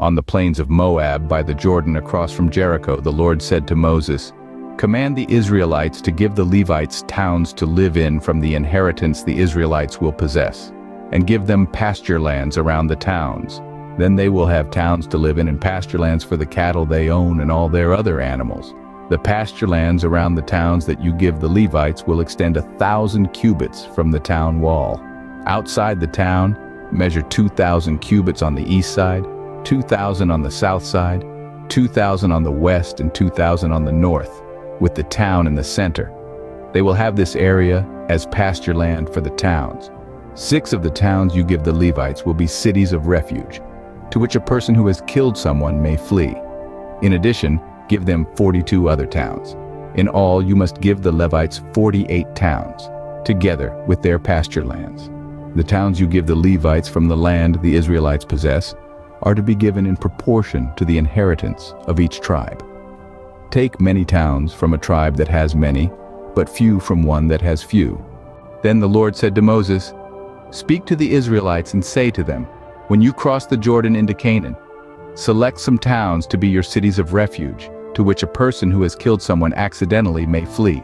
On the plains of Moab by the Jordan across from Jericho, the Lord said to Moses, "Command the Israelites to give the Levites towns to live in from the inheritance the Israelites will possess, and give them pasture lands around the towns. Then they will have towns to live in and pasture lands for the cattle they own and all their other animals. The pasture lands around the towns that you give the Levites will extend 1,000 cubits from the town wall. Outside the town, measure 2,000 cubits on the east side, 2,000 on the south side, 2,000 on the west, and 2,000 on the north, with the town in the center. They will have this area as pasture land for the towns. 6 of the towns you give the Levites will be cities of refuge, to which a person who has killed someone may flee. In addition, give them 42 other towns. In all, you must give the Levites 48 towns, together with their pasture lands. The towns you give the Levites from the land the Israelites possess are to be given in proportion to the inheritance of each tribe. Take many towns from a tribe that has many, but few from one that has few." Then the Lord said to Moses, "Speak to the Israelites and say to them, when you cross the Jordan into Canaan, select some towns to be your cities of refuge, to which a person who has killed someone accidentally may flee.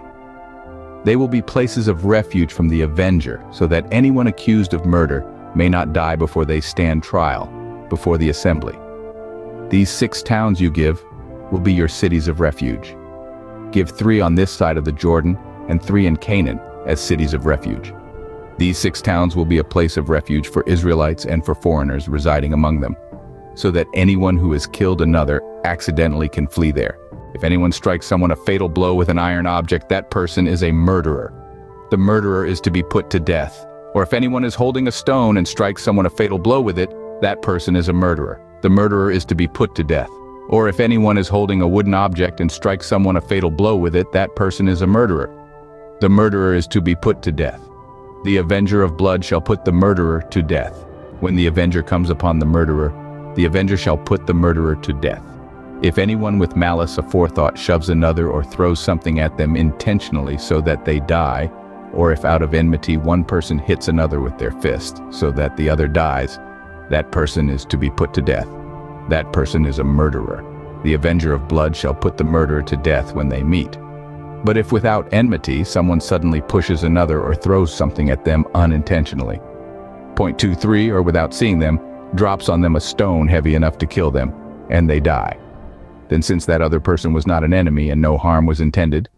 They will be places of refuge from the avenger, so that anyone accused of murder may not die before they stand trial before the assembly. These 6 towns you give will be your cities of refuge. Give 3 on this side of the Jordan and 3 in Canaan as cities of refuge. These 6 towns will be a place of refuge for Israelites and for foreigners residing among them, so that anyone who has killed another accidentally can flee there. If anyone strikes someone a fatal blow with an iron object, that person is a murderer. The murderer is to be put to death. Or if anyone is holding a stone and strikes someone a fatal blow with it, that person is a murderer. The murderer is to be put to death. Or if anyone is holding a wooden object and strikes someone a fatal blow with it, that person is a murderer. The murderer is to be put to death. The avenger of blood shall put the murderer to death. When the avenger comes upon the murderer, the avenger shall put the murderer to death. If anyone with malice aforethought shoves another or throws something at them intentionally so that they die, or if out of enmity one person hits another with their fist so that the other dies, that person is to be put to death. That person is a murderer. The avenger of blood shall put the murderer to death when they meet. But if without enmity someone suddenly pushes another or throws something at them unintentionally, 23 or without seeing them, drops on them a stone heavy enough to kill them, and they die, then since that other person was not an enemy and no harm was intended,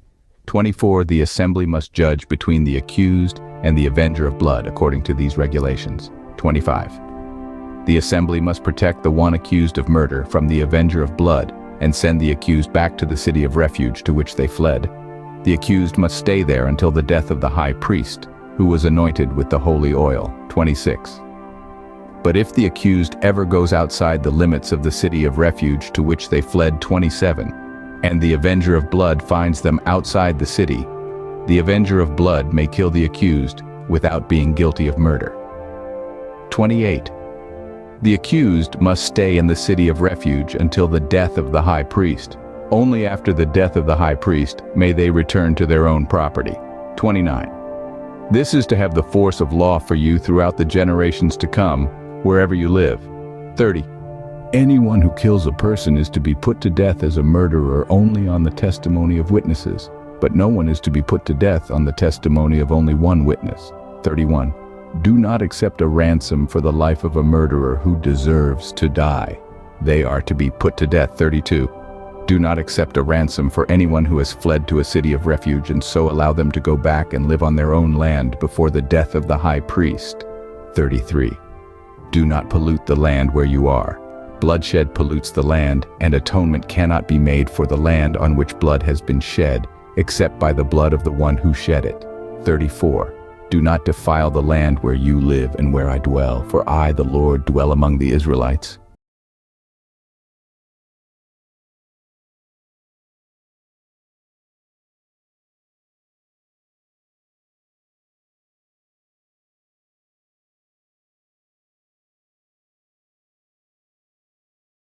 24, the assembly must judge between the accused and the avenger of blood according to these regulations. 25. The assembly must protect the one accused of murder from the avenger of blood and send the accused back to the city of refuge to which they fled. The accused must stay there until the death of the high priest, who was anointed with the holy oil. 26. But if the accused ever goes outside the limits of the city of refuge to which they fled, 27, and the avenger of blood finds them outside the city, the avenger of blood may kill the accused without being guilty of murder. 28. The accused must stay in the city of refuge until the death of the high priest. Only after the death of the high priest may they return to their own property. 29. This is to have the force of law for you throughout the generations to come, wherever you live. 30. Anyone who kills a person is to be put to death as a murderer only on the testimony of witnesses, but no one is to be put to death on the testimony of only one witness. 31. Do not accept a ransom for the life of a murderer who deserves to die. They are to be put to death. 32. Do not accept a ransom for anyone who has fled to a city of refuge and so allow them to go back and live on their own land before the death of the high priest. 33. Do not pollute the land where you are. Bloodshed pollutes the land, and atonement cannot be made for the land on which blood has been shed, except by the blood of the one who shed it. 34. Do not defile the land where you live and where I dwell, for I, the Lord, dwell among the Israelites.